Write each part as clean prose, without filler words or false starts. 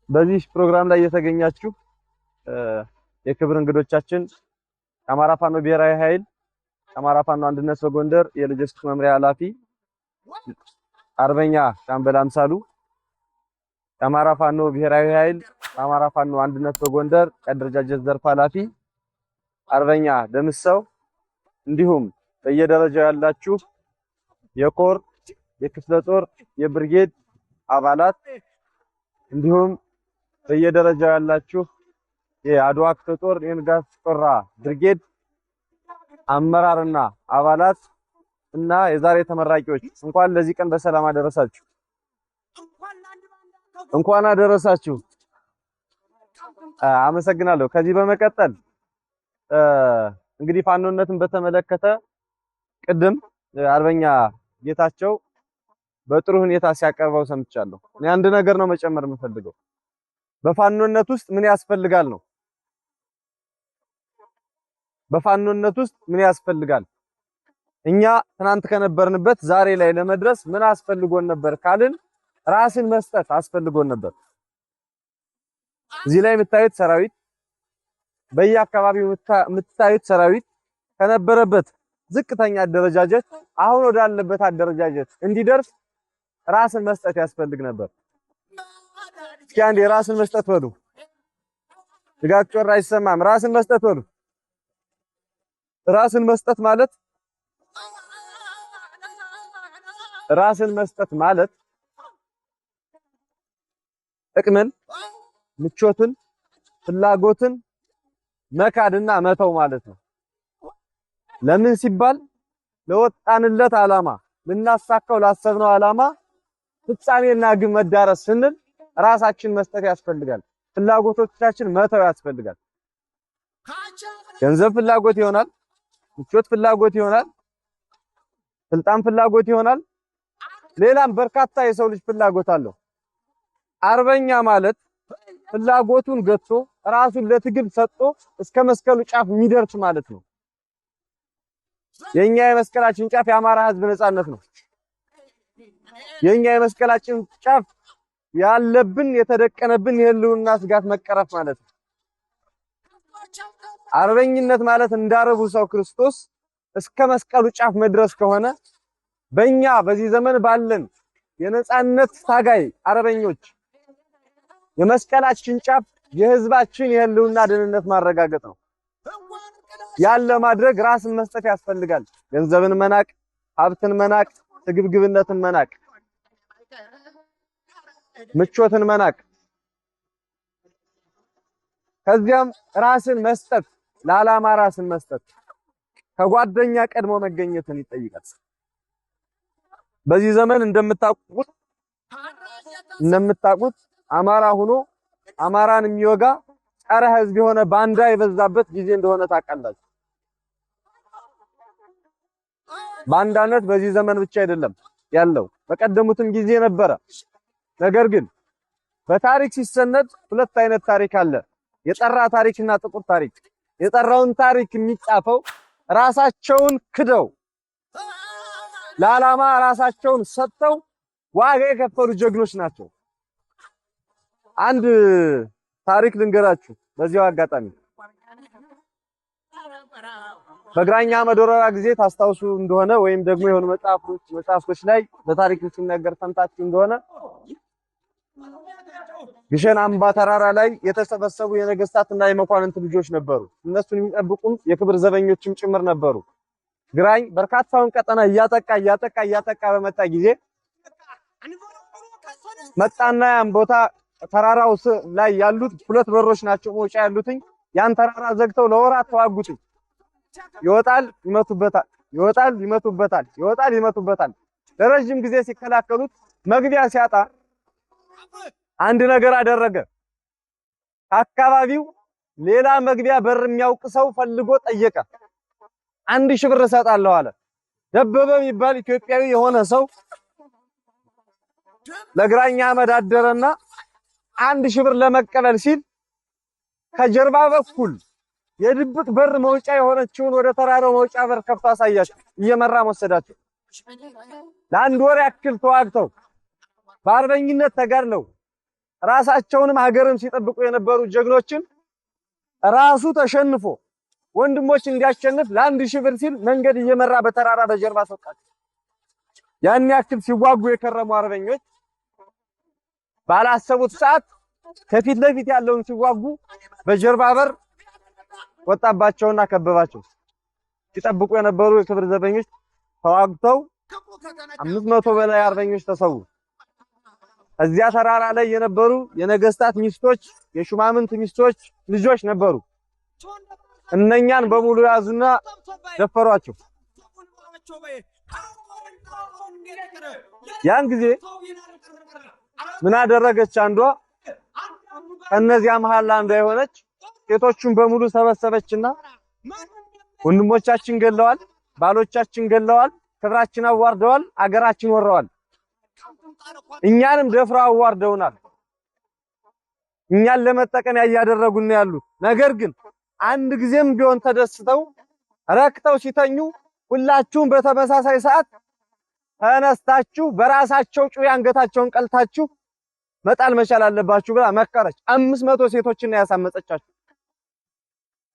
በዚህ ፕሮግራም ላይ የተገኛችሁ የክብር እንግዶቻችን የአማራ ፋኖ ብሔራዊ ኃይል የአማራ ፋኖ አንድነት በጎንደር የሎጂስቲክስ መምሪያ ኃላፊ አርበኛ ሻምበል አምሳሉ፣ የአማራ ፋኖ ብሔራዊ ኃይል የአማራ ፋኖ አንድነት በጎንደር የአደረጃጀት ዘርፍ ኃላፊ አርበኛ ደምሰው፣ እንዲሁም በየደረጃው ያላችሁ የኮር የክፍለ ጦር የብርጌድ አባላት እንዲሁም በየደረጃው ያላችሁ የአድዋ ክፍለ ጦር የንጋት ቆራ ብርጌድ አመራርና አባላት እና የዛሬ ተመራቂዎች እንኳን ለዚህ ቀን በሰላም አደረሳችሁ። እንኳን አደረሳችሁ። አመሰግናለሁ። ከዚህ በመቀጠል እንግዲህ ፋኖነትን በተመለከተ ቅድም አርበኛ ጌታቸው በጥሩ ሁኔታ ሲያቀርበው ሰምቻለሁ። እኔ አንድ ነገር ነው መጨመር የምፈልገው። በፋኖነት ውስጥ ምን ያስፈልጋል ነው። በፋኖነት ውስጥ ምን ያስፈልጋል? እኛ ትናንት ከነበርንበት ዛሬ ላይ ለመድረስ ምን አስፈልጎን ነበር ካልን ራስን መስጠት አስፈልጎን ነበር። እዚህ ላይ የምታዩት ሰራዊት፣ በየአካባቢው የምታዩት ሰራዊት ከነበረበት ዝቅተኛ አደረጃጀት አሁን ወዳለበት አደረጃጀት እንዲደርስ ራስን መስጠት ያስፈልግ ነበር። እስኪ አንዴ ራስን መስጠት በሉ። ድጋፍ ጮራ አይሰማም። ራስን መስጠት በሉ። ራስን መስጠት ማለት ጥቅምን፣ ምቾትን፣ ፍላጎትን መካድና መተው ማለት ነው። ለምን ሲባል ለወጣንለት ዓላማ ልናሳካው ላሰብነው ዓላማ ፍጻሜና ግብ መዳረስ ስንል ራሳችን መስጠት ያስፈልጋል። ፍላጎቶቻችን መተው ያስፈልጋል። ገንዘብ ፍላጎት ይሆናል፣ ምቾት ፍላጎት ይሆናል፣ ስልጣን ፍላጎት ይሆናል፣ ሌላም በርካታ የሰው ልጅ ፍላጎት አለው። አርበኛ ማለት ፍላጎቱን ገጥቶ ራሱን ለትግል ሰጥቶ እስከ መስቀሉ ጫፍ የሚደርስ ማለት ነው። የኛ የመስቀላችን ጫፍ የአማራ ሕዝብ ነጻነት ነው። የኛ የመስቀላችን ጫፍ ያለብን የተደቀነብን የህልውና ስጋት መቀረፍ ማለት ነው። አርበኝነት ማለት እንዳረቡ ሰው ክርስቶስ እስከ መስቀሉ ጫፍ መድረስ ከሆነ በእኛ በዚህ ዘመን ባለን የነጻነት ታጋይ አርበኞች የመስቀላችን ጫፍ የህዝባችን የህልውና ደህንነት ማረጋገጥ ነው። ያለ ማድረግ ራስን መስጠት ያስፈልጋል። ገንዘብን መናቅ፣ ሀብትን መናቅ፣ ስግብግብነትን መናቅ፣ ምቾትን መናቅ፣ ከዚያም ራስን መስጠት፣ ለዓላማ ራስን መስጠት ከጓደኛ ቀድሞ መገኘትን ይጠይቃል። በዚህ ዘመን እንደምታውቁት አማራ ሆኖ አማራን የሚወጋ ጸረ ህዝብ የሆነ ባንዳ የበዛበት ጊዜ እንደሆነ ታውቃላችሁ። ባንዳነት በዚህ ዘመን ብቻ አይደለም ያለው፣ በቀደሙትም ጊዜ ነበረ። ነገር ግን በታሪክ ሲሰነድ ሁለት አይነት ታሪክ አለ፣ የጠራ ታሪክና ጥቁር ታሪክ። የጠራውን ታሪክ የሚጻፈው ራሳቸውን ክደው ለዓላማ ራሳቸውን ሰጥተው ዋጋ የከፈሉ ጀግኖች ናቸው። አንድ ታሪክ ልንገራችሁ በዚያው አጋጣሚ። በግራኛ መዶራራ ጊዜ ታስታውሱ እንደሆነ ወይም ደግሞ የሆኑ መጽሐፎች ላይ በታሪክ ሲነገር ሰምታችሁ እንደሆነ ግሸን አምባ ተራራ ላይ የተሰበሰቡ የነገስታትና የመኳንንት ልጆች ነበሩ። እነሱን የሚጠብቁም የክብር ዘበኞችም ጭምር ነበሩ። ግራኝ በርካታውን ቀጠና እያጠቃ በመጣ ጊዜ መጣና ያን ቦታ ተራራው ላይ ያሉት ሁለት በሮች ናቸው መውጫ ያሉትኝ። ያን ተራራ ዘግተው ለወራት ተዋጉት። ይወጣል ይመቱበታል፣ ይወጣል ይመቱበታል፣ ይወጣል ይመቱበታል። ለረጅም ጊዜ ሲከላከሉት መግቢያ ሲያጣ አንድ ነገር አደረገ። አካባቢው ሌላ መግቢያ በር የሚያውቅ ሰው ፈልጎ ጠየቀ። 1000 ብር እሰጣለሁ አለ። ደበበ የሚባል ኢትዮጵያዊ የሆነ ሰው ለግራኛ አመድ አደረና 1000 ብር ለመቀበል ሲል ከጀርባ በኩል የድብቅ በር መውጫ የሆነችውን ወደ ተራራው መውጫ በር ከፍቶ አሳያቸው። እየመራ ወሰዳቸው። ለአንድ ወር ያክል ተዋግተው በአርበኝነት ተጋድለው ራሳቸውንም ሀገርም ሲጠብቁ የነበሩ ጀግኖችን ራሱ ተሸንፎ ወንድሞች እንዲያሸንፍ ለ1000 ብር ሲል መንገድ እየመራ በተራራ በጀርባ ሰጣቸው። ያን ያክል ሲዋጉ የከረሙ አርበኞች ባላሰቡት ሰዓት ከፊት ለፊት ያለውን ሲዋጉ በጀርባ በር ወጣባቸውና ከበባቸው። ሲጠብቁ የነበሩ የክብር ዘበኞች ተዋግተው 500 በላይ አርበኞች ተሰዉ። እዚያ ተራራ ላይ የነበሩ የነገስታት ሚስቶች፣ የሹማምንት ሚስቶች ልጆች ነበሩ። እነኛን በሙሉ ያዙና ደፈሯቸው። ያን ጊዜ ምን አደረገች? አንዷ ከነዚያ መሃል አንዷ የሆነች ሴቶቹን በሙሉ ሰበሰበችና ወንድሞቻችን ገለዋል፣ ባሎቻችን ገለዋል፣ ክብራችን አዋርደዋል፣ አገራችን ወረዋል፣ እኛንም ደፍረው አዋርደውናል፣ እኛን ለመጠቀም ያያደረጉን ያሉት። ነገር ግን አንድ ጊዜም ቢሆን ተደስተው ረክተው ሲተኙ ሁላችሁም በተመሳሳይ ሰዓት ተነስታችሁ በራሳቸው ጩቤ አንገታቸውን ቀልታችሁ መጣል መቻል አለባችሁ ብላ መከረች። 500 ሴቶችን ያሳመፀቻቸው።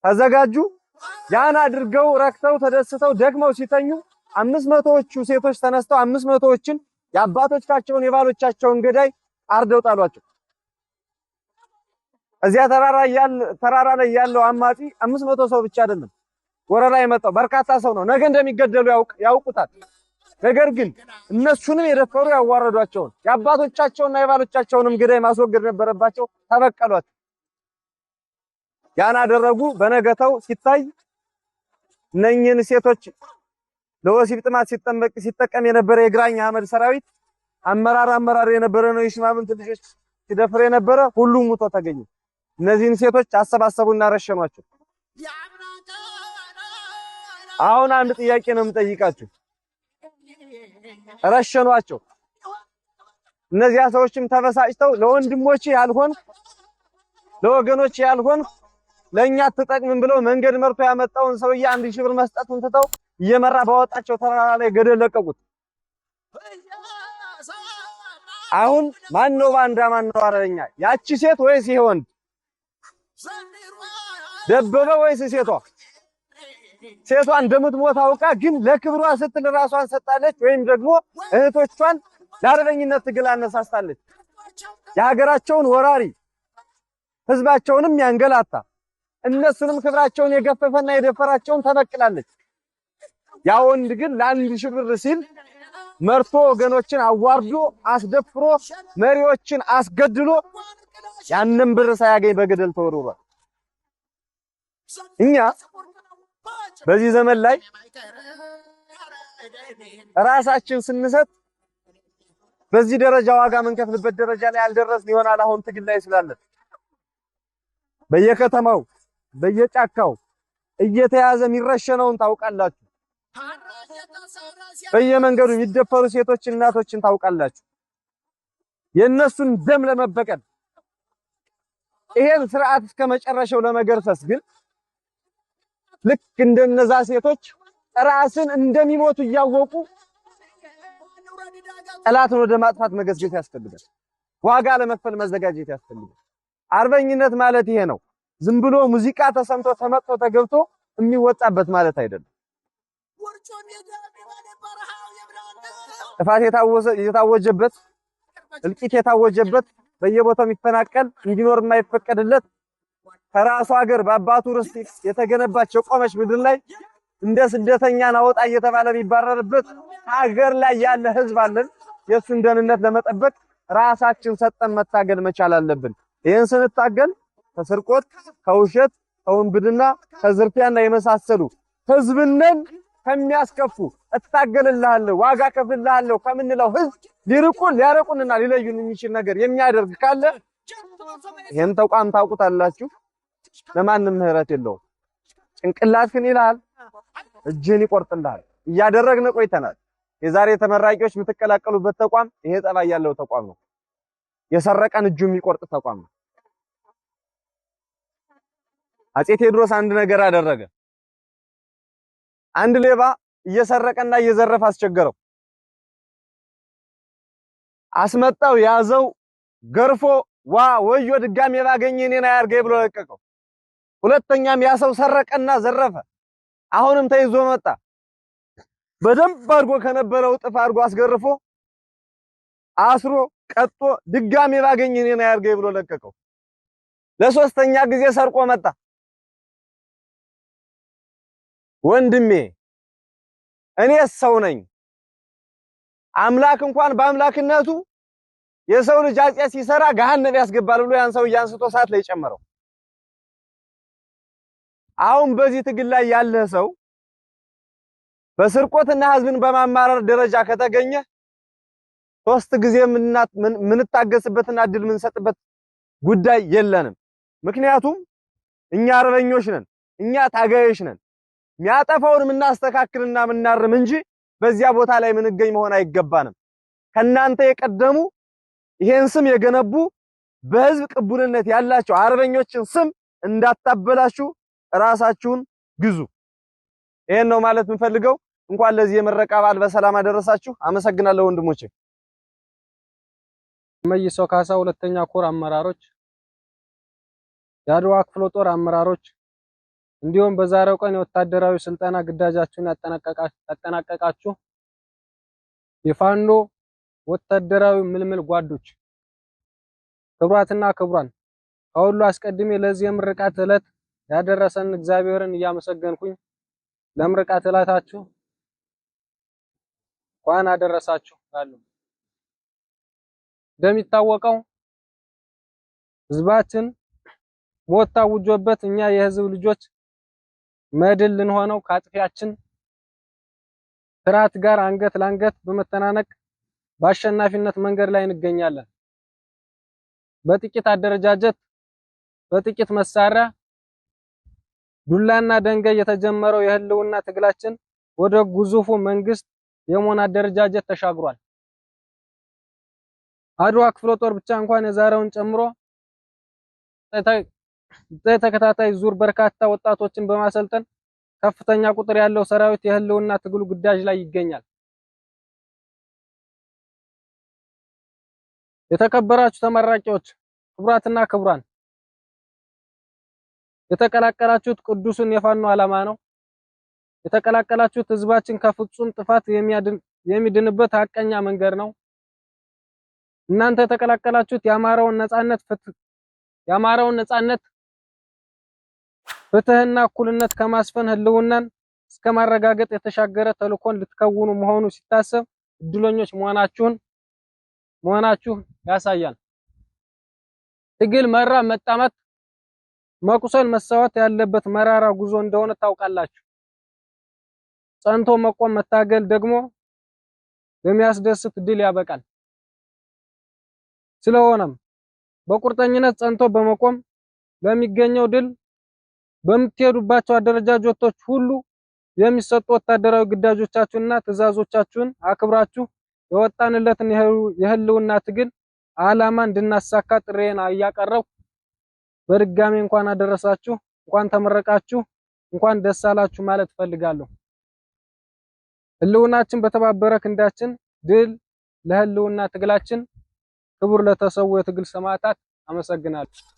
ተዘጋጁ። ያን አድርገው ረክተው ተደስተው ደግመው ሲተኙ 500ዎቹ ሴቶች ተነስተው 500ዎችን የአባቶቻቸውን የባሎቻቸውን ገዳይ አርደው ጣሏቸው። እዚያ ተራራ ላይ ያለው አማጺ 500 ሰው ብቻ አይደለም ወረራ የመጣው በርካታ ሰው ነው። ነገ እንደሚገደሉ ያውቁታል። ነገር ግን እነሱንም የደፈሩ ያዋረዷቸውን የአባቶቻቸውና የባሎቻቸውንም ገዳይ ማስወገድ ነበረባቸው። ተበቀሏቸው። ያን አደረጉ። በነገተው ሲታይ እነኝህን ሴቶች ለወሲብ ጥማት ሲጠቀም የነበረ የግራኝ አህመድ ሰራዊት አመራር የነበረ ነው። የሽማምንት ልጆች ሲደፍር የነበረ ሁሉም ሙቶ ተገኘ። እነዚህን ሴቶች አሰባሰቡና ረሸኗቸው። አሁን አንድ ጥያቄ ነው የምጠይቃችሁ። ረሸኗቸው። እነዚያ ሰዎችም ተበሳጭተው ለወንድሞቼ ያልሆን ለወገኖቼ ያልሆን ለኛ ተጠቅምን ብለው መንገድ መርቶ ያመጣውን ሰውዬ 1000 ብር መስጠቱን ትተው እየመራ ባወጣቸው ተራራ ላይ ገደል ለቀቁት። አሁን ማን ነው ባንዳ? ማን ነው አረኛ? ያቺ ሴት ወይስ ይሄ ወንድ? ደበበ ወይስ ሴቷ? ሴቷ እንደምትሞት አውቃ ግን ለክብሯ ስትል ራሷን ሰጣለች፣ ወይም ደግሞ እህቶቿን ለአርበኝነት ትግል አነሳስታለች። የሀገራቸውን ወራሪ ህዝባቸውንም ያንገላታ እነሱንም ክብራቸውን የገፈፈና የደፈራቸውን ተበቅላለች። ያ ወንድ ግን ለ1000 ብር ሲል መርቶ ወገኖችን አዋርዶ አስደፍሮ መሪዎችን አስገድሎ ያንን ብር ሳያገኝ በገደል ተወርውሯል። እኛ በዚህ ዘመን ላይ ራሳችን ስንሰጥ በዚህ ደረጃ ዋጋ መንከፍልበት ደረጃ ላይ አልደረስን ይሆናል። አሁን ትግል ላይ ስላለን በየከተማው በየጫካው እየተያዘ የሚረሸነውን ታውቃላችሁ። በየመንገዱ የሚደፈሩ ሴቶችን እናቶችን ታውቃላችሁ። የነሱን ደም ለመበቀል ይሄን ስርዓት እስከ መጨረሻው ለመገርሰስ ግን ልክ እንደነዛ ሴቶች ራስን እንደሚሞቱ እያወቁ ጠላትን ወደ ማጥፋት መገስገስ ያስፈልጋል። ዋጋ ለመክፈል መዘጋጀት ያስፈልጋል። አርበኝነት ማለት ይሄ ነው። ዝም ብሎ ሙዚቃ ተሰምቶ ተመጥቶ ተገብቶ የሚወጣበት ማለት አይደለም። ጥፋት የታወጀበት እልቂት የታወጀበት በየቦታው የሚፈናቀል እንዲኖር የማይፈቀድለት ከራሱ ሀገር በአባቱ ርስት የተገነባች የቆመች ምድር ላይ እንደ ስደተኛ ናወጣ እየተባለ የሚባረርበት ሀገር ላይ ያለ ህዝብ አለን። የሱን ደህንነት ለመጠበቅ ራሳችን ሰጠን መታገል መቻል አለብን። ይሄን ስንታገል ከስርቆት፣ ከውሸት፣ ከወንብድና፣ ከዝርፊያና የመሳሰሉ ህዝብነን ከሚያስከፉ እታገልልሃለሁ ዋጋ ከፍልልሃለሁ ከምንለው ህዝብ ሊያረቁንና ሊለዩን የሚችል ነገር የሚያደርግ ካለ ይሄን ተቋም ታውቁታላችሁ። ለማንም ምህረት የለውም። ጭንቅላትህን ይላል፣ እጅህን ይቆርጥልሃል። እያደረግን ቆይተናል። የዛሬ ተመራቂዎች የምትቀላቀሉበት ተቋም ይሄ ጠባይ ያለው ተቋም ነው። የሰረቀን እጁ የሚቆርጥ ተቋም ነው። አፄ ቴዎድሮስ አንድ ነገር አደረገ። አንድ ሌባ እየሰረቀና እየዘረፈ አስቸገረው። አስመጣው፣ ያዘው፣ ገርፎ ዋ ወዮ ድጋሜ ባገኘ እኔን አያርገኝ ብሎ ለቀቀው። ሁለተኛም ያ ሰው ሰረቀና ዘረፈ። አሁንም ተይዞ መጣ። በደንብ አድርጎ ከነበረው እጥፍ አድርጎ አስገርፎ አስሮ ቀጦ ድጋሜ ባገኘ እኔን አያርገኝ ብሎ ለቀቀው። ለሶስተኛ ጊዜ ሰርቆ መጣ። ወንድሜ እኔ ሰው ነኝ። አምላክ እንኳን በአምላክነቱ የሰው ልጅ ኃጢአት ሲሰራ ገሃነም ያስገባል ብሎ ያን ሰው አንስቶ እሳት ላይ ጨመረው። አሁን በዚህ ትግል ላይ ያለ ሰው በስርቆትና ህዝብን በማማረር ደረጃ ከተገኘ 3 ጊዜ ምንታገስበትና እድል ምንሰጥበት ጉዳይ የለንም። ምክንያቱም እኛ አርበኞች ነን፣ እኛ ታጋዮች ነን። የሚያጠፋውን ምናስተካክልና ምናርም እንጂ በዚያ ቦታ ላይ ምንገኝ መሆን አይገባንም። ከናንተ የቀደሙ ይሄን ስም የገነቡ በህዝብ ቅቡልነት ያላቸው አርበኞችን ስም እንዳታበላሹ ራሳችሁን ግዙ። ይሄን ነው ማለት የምፈልገው። እንኳን ለዚህ የምረቃ በዓል በሰላም አደረሳችሁ። አመሰግናለሁ ወንድሞቼ። መይሶ ካሳ ሁለተኛ ኮር አመራሮች፣ የአድዋ ክፍለ ጦር አመራሮች እንዲሁም በዛሬው ቀን የወታደራዊ ስልጠና ግዳጃችሁን ያጠናቀቃችሁ የፋኖ ወታደራዊ ምልምል ጓዶች፣ ክቡራትና ክቡራን፣ ከሁሉ አስቀድሜ ለዚህ የምርቃት ዕለት ያደረሰን እግዚአብሔርን እያመሰገንኩኝ ለምርቃት ዕለታችሁ እንኳን አደረሳችሁ እላለሁ። እንደሚታወቀው ህዝባችን ሞት ታውጆበት እኛ የህዝብ ልጆች መድል ልንሆነው ከአጥፊያችን ስርዓት ጋር አንገት ለአንገት በመተናነቅ በአሸናፊነት መንገድ ላይ እንገኛለን። በጥቂት አደረጃጀት በጥቂት መሳሪያ ዱላና ደንጋይ የተጀመረው የህልውና ትግላችን ወደ ግዙፉ መንግስት የመሆን አደረጃጀት ተሻግሯል። አድዋ ክፍለ ጦር ብቻ እንኳን የዛሬውን ጨምሮ ተከታታይ ዙር በርካታ ወጣቶችን በማሰልጠን ከፍተኛ ቁጥር ያለው ሰራዊት የህልውና ትግሉ ግዳጅ ላይ ይገኛል። የተከበራችሁ ተመራቂዎች፣ ክቡራትና ክቡራን፣ የተቀላቀላችሁት ቅዱሱን የፋኖ ዓላማ ነው። የተቀላቀላችሁት ህዝባችን ከፍጹም ጥፋት የሚድንበት ሐቀኛ መንገድ ነው። እናንተ የተቀላቀላችሁት የአማራውን ነጻነት ፍትህና እኩልነት ከማስፈን ህልውናን እስከማረጋገጥ የተሻገረ ተልእኮን ልትከውኑ መሆኑ ሲታሰብ እድለኞች መሆናችሁ ያሳያል። ትግል መራብ፣ መጣመት፣ መቁሰል፣ መሰዋት ያለበት መራራ ጉዞ እንደሆነ ታውቃላችሁ። ጸንቶ መቆም፣ መታገል ደግሞ በሚያስደስት ድል ያበቃል። ስለሆነም በቁርጠኝነት ጸንቶ በመቆም ለሚገኘው ድል በምትሄዱባቸው አደረጃጀቶች ሁሉ የሚሰጡ ወታደራዊ ግዳጆቻችሁንና ትዕዛዞቻችሁን አክብራችሁ የወጣንለትን የህልውና ትግል ዓላማ እንድናሳካ ጥሬን እያቀረብኩ በድጋሚ እንኳን አደረሳችሁ፣ እንኳን ተመረቃችሁ፣ እንኳን ደስ አላችሁ ማለት ፈልጋለሁ። ህልውናችን በተባበረ ክንዳችን። ድል ለህልውና ትግላችን። ክቡር ለተሰዉ የትግል ሰማዕታት። አመሰግናለሁ።